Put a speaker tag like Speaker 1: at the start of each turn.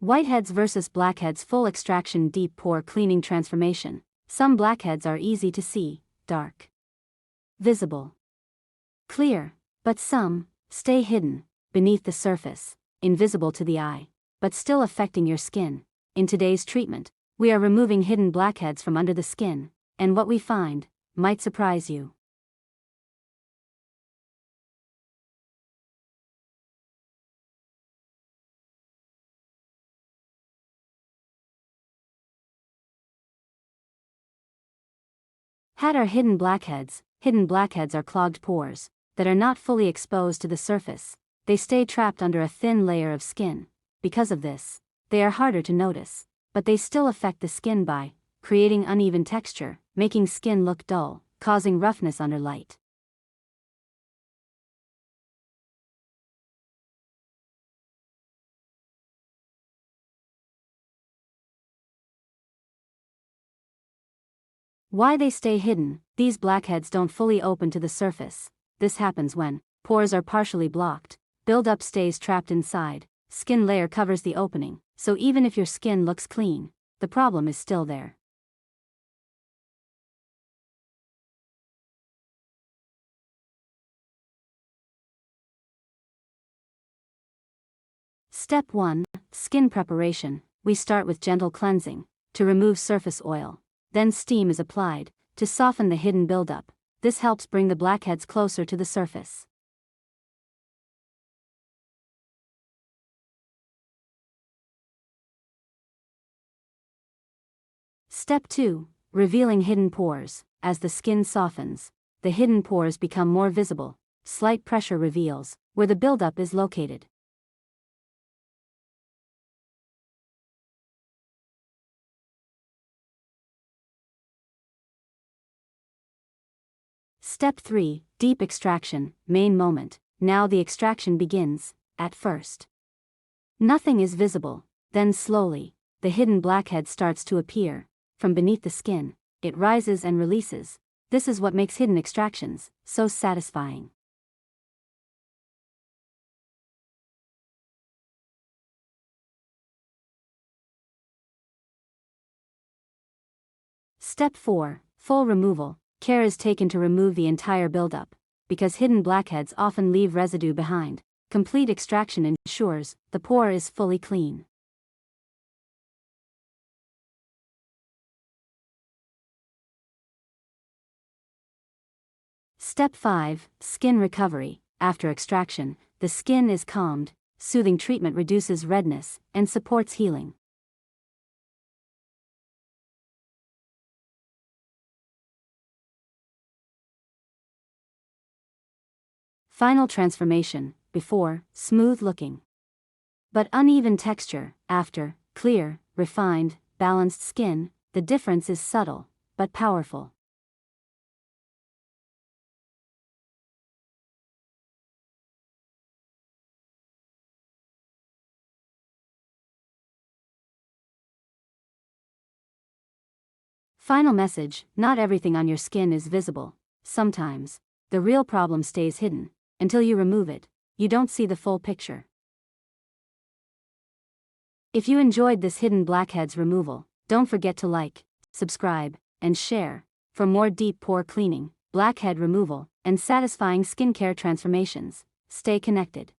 Speaker 1: Whiteheads versus blackheads. Full extraction deep pore cleaning transformation. Some blackheads are easy to see, dark, visible, clear, but some stay hidden, beneath the surface, invisible to the eye, but still affecting your skin. In today's treatment, we are removing hidden blackheads from under the skin, and what we find might surprise you. Had are hidden blackheads. Hidden blackheads are clogged pores that are not fully exposed to the surface. They stay trapped under a thin layer of skin. Because of this, they are harder to notice, but they still affect the skin by creating uneven texture, making skin look dull, causing roughness under light. Why they stay hidden. These blackheads don't fully open to the surface. This happens when pores are partially blocked, buildup stays trapped inside, skin layer covers the opening, so even if your skin looks clean, the problem is still there. Step 1. Skin preparation. We start with gentle cleansing to remove surface oil. Then steam is applied to soften the hidden buildup. This helps bring the blackheads closer to the surface. Step 2. Revealing hidden pores. As the skin softens, the hidden pores become more visible. Slight pressure reveals where the buildup is located. Step 3. Deep extraction. Main moment. Now the extraction begins. At first, nothing is visible. Then slowly, the hidden blackhead starts to appear. From beneath the skin, it rises and releases. This is what makes hidden extractions so satisfying. Step 4. Full removal. Care is taken to remove the entire buildup, because hidden blackheads often leave residue behind. Complete extraction ensures the pore is fully clean. Step 5. Skin recovery. After extraction, the skin is calmed. Soothing treatment reduces redness and supports healing. Final transformation. Before, smooth looking, but uneven texture. After, clear, refined, balanced skin. The difference is subtle, but powerful. Final message. Not everything on your skin is visible. Sometimes, the real problem stays hidden. Until you remove it, you don't see the full picture. If you enjoyed this hidden blackheads removal, don't forget to like, subscribe, and share for more deep pore cleaning, blackhead removal, and satisfying skincare transformations. Stay connected.